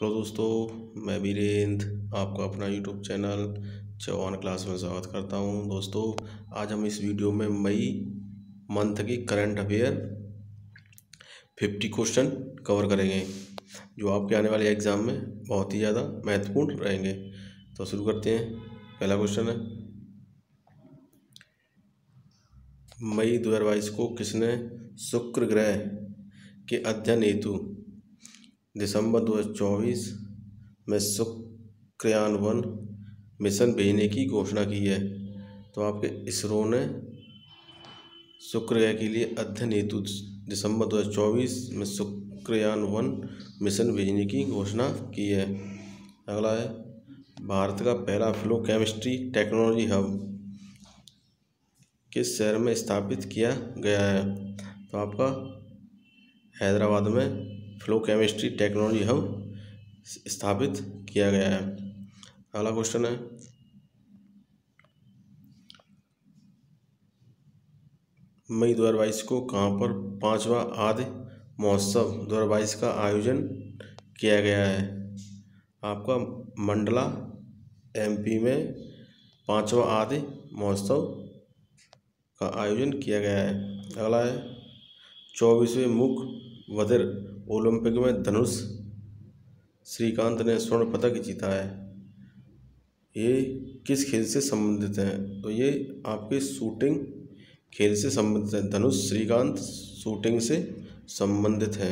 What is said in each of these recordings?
Hello दोस्तों, मैं वीरेंद्र आपका अपना यूट्यूब चैनल चौहान क्लास में स्वागत करता हूं। दोस्तों, आज हम इस वीडियो में मई मंथ की करंट अफेयर 50 क्वेश्चन कवर करेंगे, जो आपके आने वाले एग्ज़ाम में बहुत ही ज़्यादा महत्वपूर्ण रहेंगे। तो शुरू करते हैं। पहला क्वेश्चन है, मई 2022 को किसने शुक्र ग्रह के अध्ययन हेतु दिसंबर 2024 में शुक्रायन मिशन भेजने की घोषणा की है? तो आपके इसरो ने शुक्र ग्रह के लिए अध्ययन हेतु दिसंबर 2024 में शुक्रायन मिशन भेजने की घोषणा की है। अगला है, भारत का पहला फ्लो केमिस्ट्री टेक्नोलॉजी हब किस शहर में स्थापित किया गया है? तो आपका हैदराबाद में फ्लो केमिस्ट्री टेक्नोलॉजी हब स्थापित किया गया है। अगला क्वेश्चन है, मई 2022 को कहाँ पर 5वां आदि महोत्सव 2022 का आयोजन किया गया है? आपका मंडला एमपी में 5वां आदि महोत्सव का आयोजन किया गया है। अगला है, 24वें मुख्य बधिर ओलंपिक में धनुष श्रीकांत ने स्वर्ण पदक जीता है। ये किस खेल से संबंधित है? तो ये आपके शूटिंग खेल से संबंधित है। धनुष श्रीकांत शूटिंग से संबंधित है।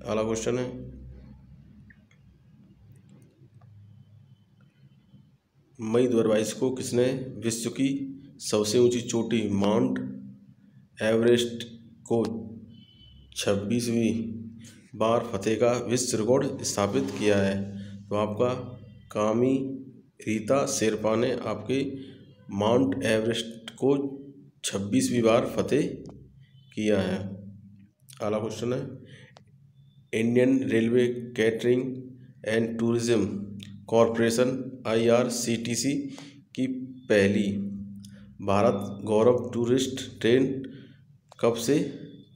अगला क्वेश्चन है, मई 2022 को किसने विश्व की सबसे ऊंची चोटी माउंट एवरेस्ट को 26वीं बार फतेह का विश्व रिकॉर्ड स्थापित किया है? तो आपका कामी रीता शेरपा ने आपके माउंट एवरेस्ट को 26वीं बार फतेह किया है। अगला क्वेश्चन है, Indian railway catering and tourism corporation IRCTC की पहली भारत गौरव टूरिस्ट ट्रेन कब से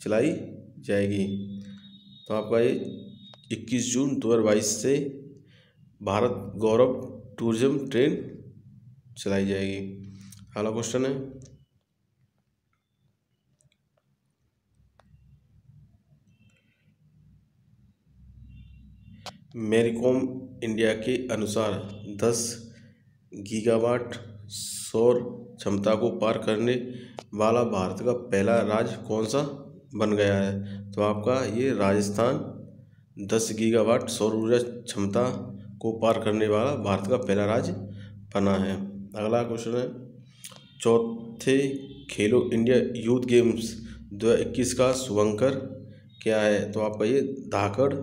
चलाई जाएगी? तो आपका ये 21 जून 2022 से भारत गौरव टूरिज्म ट्रेन चलाई जाएगी। अगला क्वेश्चन है, मैरीकॉम इंडिया के अनुसार 10 गीगावाट सौर क्षमता को पार करने वाला भारत का पहला राज्य कौन सा बन गया है? तो आपका ये राजस्थान 10 गीगावाट सौर ऊर्जा क्षमता को पार करने वाला भारत का पहला राज्य बना है। अगला क्वेश्चन है, चौथे खेलो इंडिया यूथ गेम्स 2021 का शुभंकर क्या है? तो आपका ये धाकड़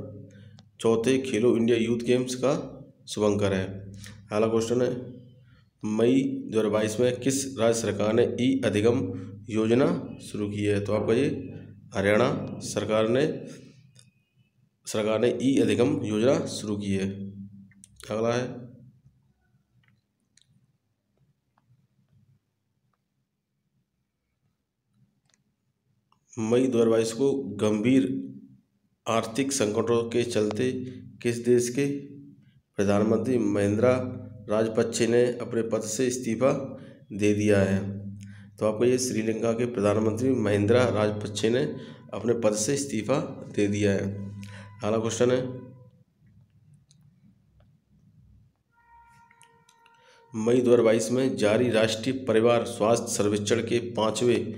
चौथे खेलो इंडिया यूथ गेम्स का शुभंकर है। अगला क्वेश्चन है, मई 2022 में किस राज्य सरकार ने ई अधिगम योजना शुरू की है? तो आपका ये हरियाणा सरकार ने ई अधिगम योजना शुरू की है। अगला है, मई 2022 को गंभीर आर्थिक संकटों के चलते किस देश के प्रधानमंत्री महिंद्रा राजपक्षे ने अपने पद से इस्तीफा दे दिया है? तो आपको ये श्रीलंका के प्रधानमंत्री महिंद्रा राजपक्षे ने अपने पद से इस्तीफा दे दिया है। अगला क्वेश्चन है, मई 2022 में जारी राष्ट्रीय परिवार स्वास्थ्य सर्वेक्षण के 5वें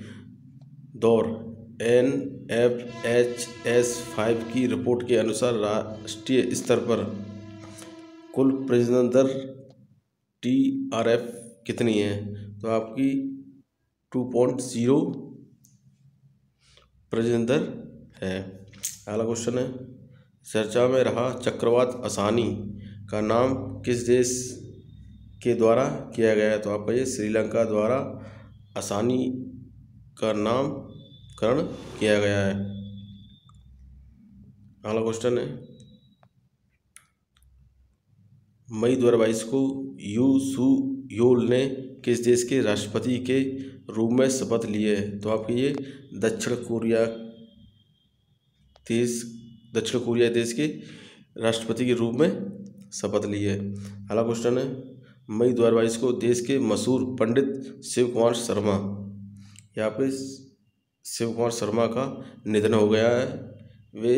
दौर NFHS 5 की रिपोर्ट के अनुसार राष्ट्रीय स्तर पर कुल प्रजनन दर TRF कितनी है? तो आपकी 2.0 प्रजनन दर है। अगला क्वेश्चन है, चर्चा में रहा चक्रवात असानी का नाम किस देश के द्वारा किया गया है? तो आपका ये श्रीलंका द्वारा असानी का नामकरण किया गया है। अगला क्वेश्चन है, मई 2022 को यू सू योल ने किस देश के राष्ट्रपति के रूप में शपथ ली है? तो आपकी ये दक्षिण कोरिया देश के राष्ट्रपति के रूप में शपथ ली है। अगला क्वेश्चन है, मई 2022 को देश के मशहूर पंडित शिव कुमार शर्मा, यहाँ पे शिव कुमार शर्मा का निधन हो गया है। वे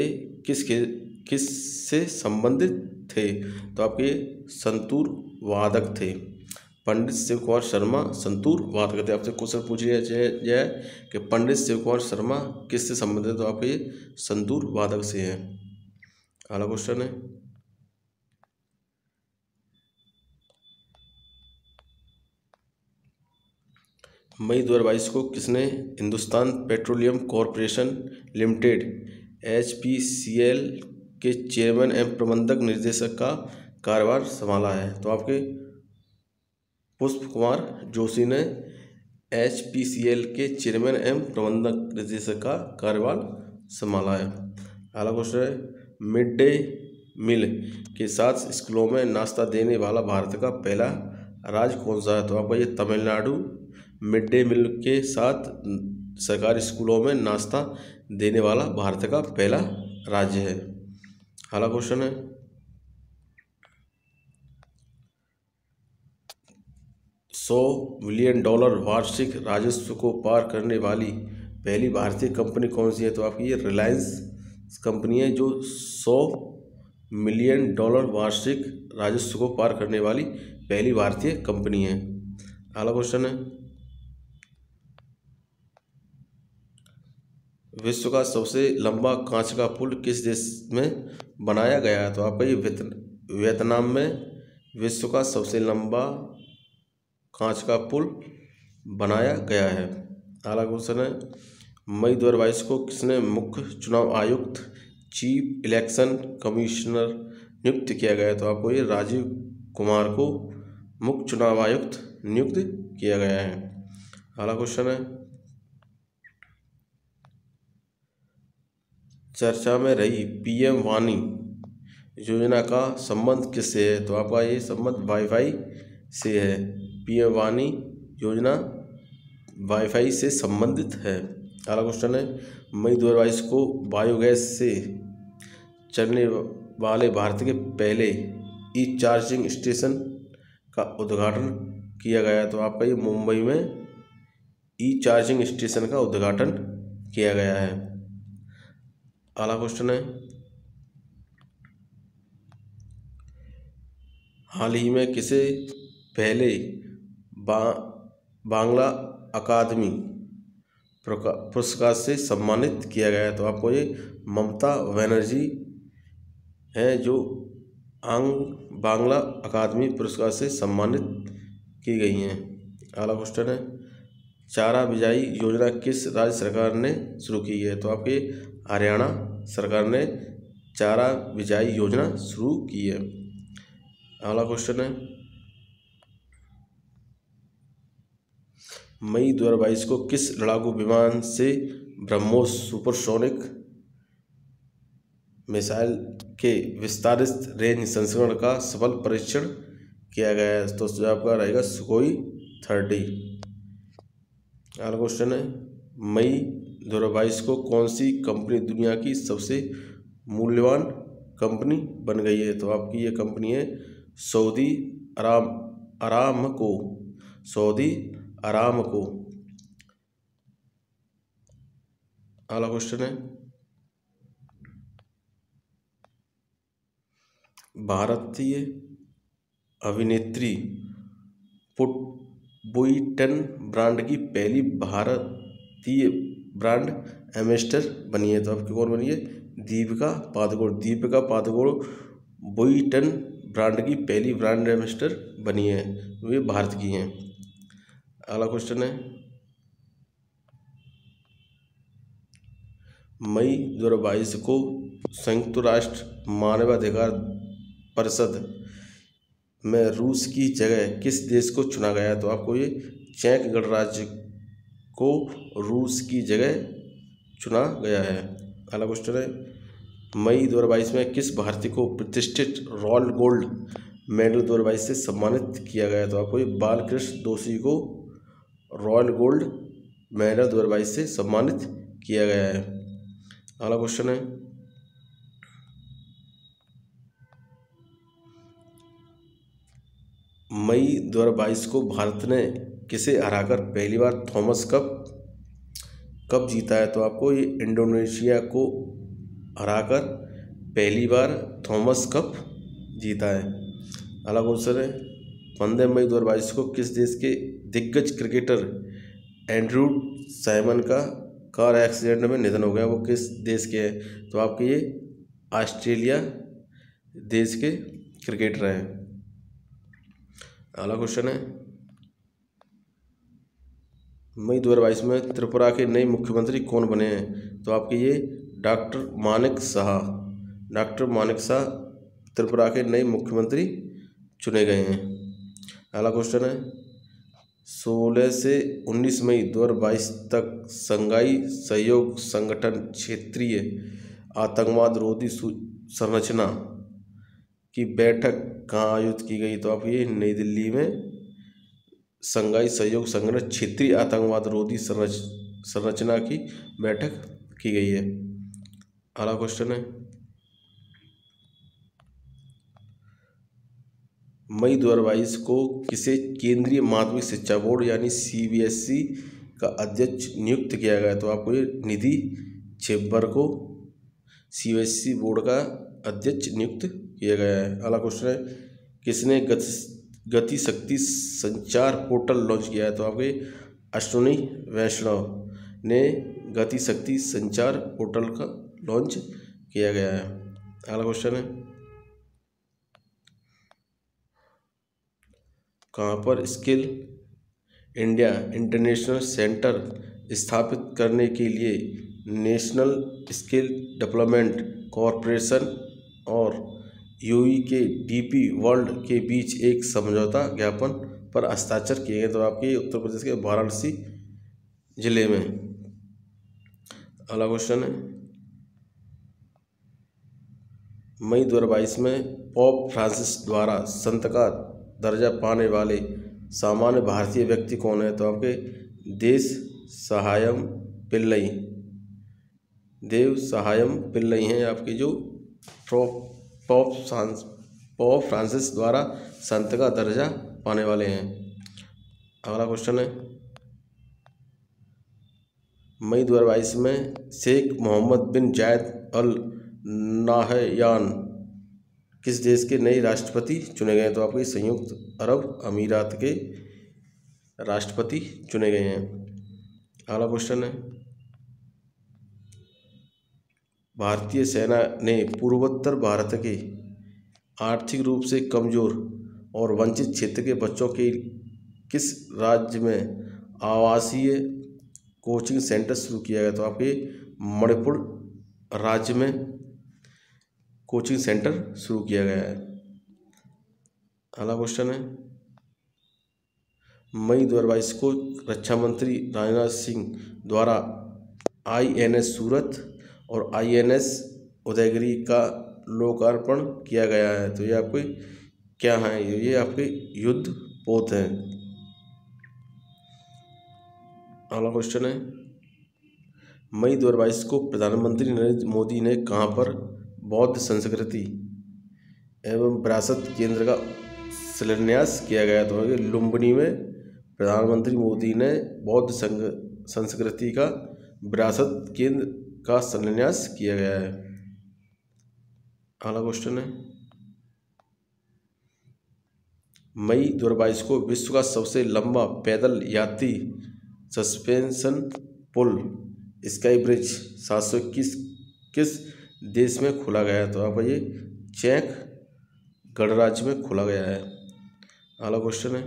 किस से संबंधित थे? तो आपके संतूर वादक थे। पंडित शिव कुमार शर्मा संतूर वादक थे। आपसे क्वेश्चन पूछ लिया जाए कि पंडित शिव कुमार शर्मा किससे संबंधित है, तो आपके संतूर वादक से हैं। अगला क्वेश्चन है, मई 2022 को किसने Hindustan petroleum corporation limited HPCL के चेयरमैन एवं प्रबंधक निर्देशक का कार्यभार संभाला है? तो आपके पुष्प कुमार जोशी ने HPCL के चेयरमैन एवं प्रबंधक निर्देशक का कार्यभार संभाला है। अगला क्वेश्चन है, मिड डे मील के साथ स्कूलों में नाश्ता देने वाला भारत का पहला राज्य कौन सा है? तो आपका ये तमिलनाडु मिड डे मील के साथ सरकारी स्कूलों में नाश्ता देने वाला भारत का पहला राज्य है। अगला क्वेश्चन है, $100 बिलियन वार्षिक राजस्व को पार करने वाली पहली भारतीय कंपनी कौन सी है? तो आपकी ये रिलायंस कंपनी है, जो $100 मिलियन वार्षिक राजस्व को पार करने वाली पहली भारतीय कंपनी है। अगला क्वेश्चन है, विश्व का सबसे लंबा कांच का पुल किस देश में बनाया गया है? तो आपका ये वियतनाम में विश्व का सबसे लंबा कांच का पुल बनाया गया है। अगला क्वेश्चन है, मई 2022 को किसने मुख्य चुनाव आयुक्त चीफ इलेक्शन कमिश्नर नियुक्त किया गया है? तो आपको ये राजीव कुमार को मुख्य चुनाव आयुक्त नियुक्त किया गया है। अगला क्वेश्चन है, चर्चा में रही PM वाणी योजना का संबंध किससे है? तो आपका ये संबंध वाईफाई से है। PM वाणी योजना वाईफाई से संबंधित है। अगला क्वेश्चन है, मई 2022 को बायोगैस से चलने वाले भारत के पहले ई चार्जिंग स्टेशन का उद्घाटन किया गया। तो आपका ये मुंबई में ई चार्जिंग स्टेशन का उद्घाटन किया गया है। अगला क्वेश्चन है, हाल ही में किसे पहले बांग्ला अकादमी पुरस्कार से सम्मानित किया गया है? तो आपको ये ममता बनर्जी हैं, जो बांग्ला अकादमी पुरस्कार से सम्मानित की गई हैं। अगला क्वेश्चन है, चारा बिजाई योजना किस राज्य सरकार ने शुरू की है? तो आपके हरियाणा सरकार ने चारा बिजाई योजना शुरू की है। अगला क्वेश्चन है, मई 2022 को किस लड़ाकू विमान से ब्रह्मोस सुपरसोनिक मिसाइल के विस्तारित रेंज संस्करण का सफल परीक्षण किया गया है? तो आपका रहेगा सुखोई 30। अगला क्वेश्चन है, मई 2022 को कौन सी कंपनी दुनिया की सबसे मूल्यवान कंपनी बन गई है? तो आपकी ये कंपनी है सऊदी अरामको। अगला क्वेश्चन है, भारतीय अभिनेत्री बुइटन ब्रांड की पहली भारतीय ब्रांड एम्बेसडर बनी है। तो आपकी कौन बनी है? दीपिका पादुकोण बुइटन ब्रांड की पहली ब्रांड एम्बेसडर बनी है, वे भारत की हैं। अगला क्वेश्चन है, मई 2022 को संयुक्त राष्ट्र मानवाधिकार परिषद में रूस की जगह किस देश को चुना गया? तो आपको ये चेक गणराज्य को रूस की जगह चुना गया है। अगला क्वेश्चन है, मई 2022 में किस भारतीय को प्रतिष्ठित रॉयल गोल्ड मेडल 2022 से सम्मानित किया गया? तो आपको ये बालकृष्ण दोषी को रॉयल गोल्ड मेडल 2022 से सम्मानित किया गया है। अगला क्वेश्चन है, मई 2022 को भारत ने किसे हराकर पहली बार थॉमस कप जीता है? तो आपको ये इंडोनेशिया को हराकर पहली बार थॉमस कप जीता है। अगला क्वेश्चन है 15 मई 2022 को किस देश के दिग्गज क्रिकेटर एंड्रू साइमन का कार एक्सीडेंट में निधन हो गया? वो किस देश के हैं? तो आपके ये ऑस्ट्रेलिया देश के क्रिकेटर हैं। अगला क्वेश्चन है मई 2022 में त्रिपुरा के नए मुख्यमंत्री कौन बने हैं? तो आपके ये डॉक्टर मानिक शाह त्रिपुरा के नए मुख्यमंत्री चुने गए हैं। अगला क्वेश्चन है 16 से 19 मई 2022 तक संघाई सहयोग संगठन क्षेत्रीय आतंकवाद रोधी संरचना की बैठक कहाँ आयोजित की गई? तो आप ये नई दिल्ली में संघाई सहयोग संगठन क्षेत्रीय आतंकवाद रोधी संरचना की बैठक की गई है। अगला क्वेश्चन है मई 2022 को किसे केंद्रीय माध्यमिक शिक्षा बोर्ड यानी CBSE का अध्यक्ष नियुक्त किया गया? तो आपको ये निधि छिब्बर को CBSE बोर्ड का अध्यक्ष नियुक्त किया गया है। अगला क्वेश्चन है किसने गति शक्ति संचार पोर्टल लॉन्च किया है? तो आपके अश्विनी वैष्णव ने गति शक्ति संचार पोर्टल का लॉन्च किया गया है। अगला क्वेश्चन है कहाँ पर स्किल इंडिया इंटरनेशनल सेंटर स्थापित करने के लिए नेशनल स्किल डेवलपमेंट कॉरपोरेशन और UAE के DP वर्ल्ड के बीच एक समझौता ज्ञापन पर हस्ताक्षर किए गए? तो आपके उत्तर प्रदेश के वाराणसी जिले में। अगला क्वेश्चन है मई 2022 में पोप फ्रांसिस द्वारा संत का दर्जा पाने वाले सामान्य भारतीय व्यक्ति कौन है? तो आपके देव सहायम पिल्लई हैं आपके जो पोप फ्रांसिस द्वारा संत का दर्जा पाने वाले हैं। अगला क्वेश्चन है मई 2022 में शेख मोहम्मद बिन जायद अल नाहयान किस देश के नए राष्ट्रपति चुने गए? तो आपके संयुक्त अरब अमीरात के राष्ट्रपति चुने गए हैं। अगला क्वेश्चन है भारतीय सेना ने पूर्वोत्तर भारत के आर्थिक रूप से कमजोर और वंचित क्षेत्र के बच्चों के किस राज्य में आवासीय कोचिंग सेंटर शुरू किया गया? तो आपके मणिपुर राज्य में कोचिंग सेंटर शुरू किया गया है। अगला क्वेश्चन है मई 2022 को रक्षा मंत्री राजनाथ सिंह द्वारा INS सूरत और INS उदयगिरी का लोकार्पण किया गया है। तो ये आपके क्या हैं? ये आपके युद्ध पोत हैं। अगला क्वेश्चन है मई 2022 को प्रधानमंत्री नरेंद्र मोदी ने कहाँ पर बौद्ध संस्कृति एवं विरासत केंद्र का शिलान्यास किया गया? तो लुम्बिनी में प्रधानमंत्री मोदी ने बौद्ध संस्कृति का विरासत केंद्र का शिलान्यास किया गया है। अगला क्वेश्चन है मई 2022 को विश्व का सबसे लंबा पैदल यात्री सस्पेंशन पुल स्काई ब्रिज 721 किस देश में खोला गया है? तो आपका ये चेक गणराज्य में खोला गया है। अगला क्वेश्चन है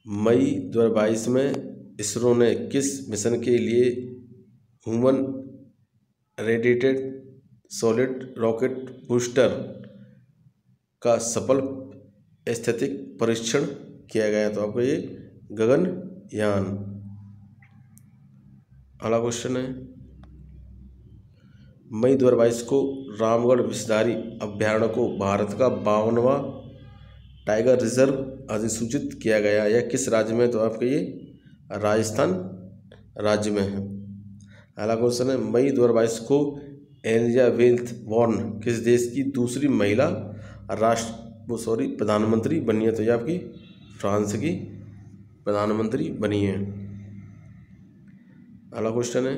मई 2022 में इसरो ने किस मिशन के लिए human radiated solid rocket booster का सफल स्थैतिक परीक्षण किया गया? तो आपको ये गगनयान। अगला क्वेश्चन है मई 2022 को रामगढ़ विषधारी अभ्यारण्य को भारत का 52वां टाइगर रिजर्व अधिसूचित किया गया या किस राज्य में? तो आपके ये राजस्थान राज्य में है। अगला क्वेश्चन है मई 2022 को एलिजाबेथ वॉर्न किस देश की दूसरी महिला प्रधानमंत्री बनी है, तो ये आपकी फ्रांस की प्रधानमंत्री बनी है। अगला क्वेश्चन है,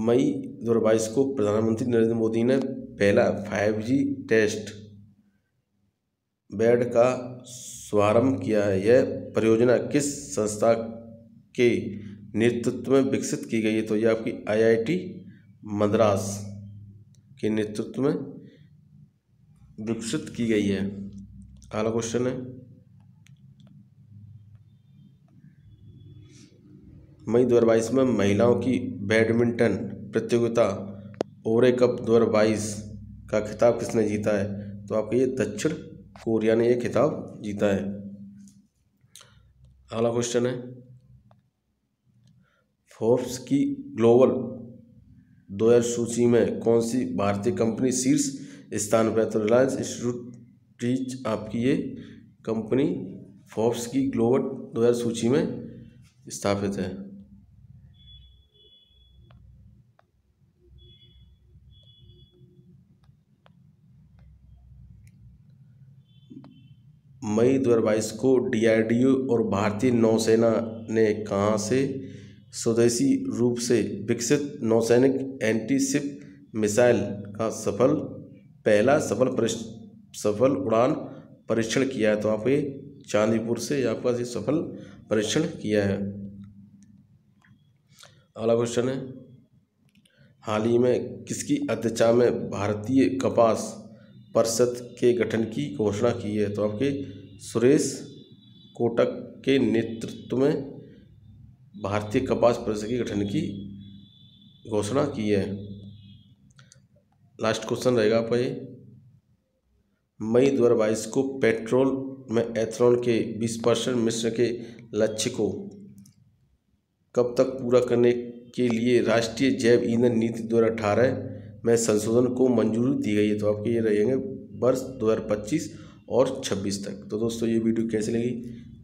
मई 2022 को प्रधानमंत्री नरेंद्र मोदी ने पहला 5G टेस्ट बेड का शुभारंभ किया है। यह परियोजना किस संस्था के नेतृत्व में विकसित की गई है? तो यह आपकी IIT मद्रास के नेतृत्व में विकसित की गई है। अगला क्वेश्चन है, मई 2022 में महिलाओं की बैडमिंटन प्रतियोगिता ओरे कप 2022 का खिताब किसने जीता है? तो आपके ये दक्षिण कोरिया ने ये खिताब जीता है। अगला क्वेश्चन है, फोर्ब्स की ग्लोबल 2000 सूची में कौन सी भारतीय कंपनी शीर्ष स्थान पर है? तो रिलायंस इंडस्ट्रीज आपकी ये कंपनी फोर्ब्स की ग्लोबल 2000 सूची में स्थापित है। मई 2022 को DRDO और भारतीय नौसेना ने कहाँ से स्वदेशी रूप से विकसित नौसैनिक एंटी शिप मिसाइल का पहला सफल उड़ान परीक्षण किया है? तो आप ये चांदीपुर से आपका ये सफल परीक्षण किया है। अगला क्वेश्चन है, हाल ही में किसकी अध्यक्षता में भारतीय कपास परिषद के गठन की घोषणा की है? तो आपके सुरेश कोटक के नेतृत्व में भारतीय कपास परिषद के गठन की घोषणा की है। लास्ट क्वेश्चन रहेगा आपका ये, मई 2022 को पेट्रोल में एथेनॉल के 20% मिश्रण के लक्ष्य को कब तक पूरा करने के लिए राष्ट्रीय जैव ईंधन नीति 2018 में संशोधन को मंजूरी दी गई है? तो आपके ये रहेंगे वर्ष 2025 और 26 तक। तो दोस्तों ये वीडियो कैसी लगी,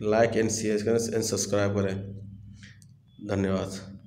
लाइक एंड शेयर करें एंड सब्सक्राइब करें। धन्यवाद।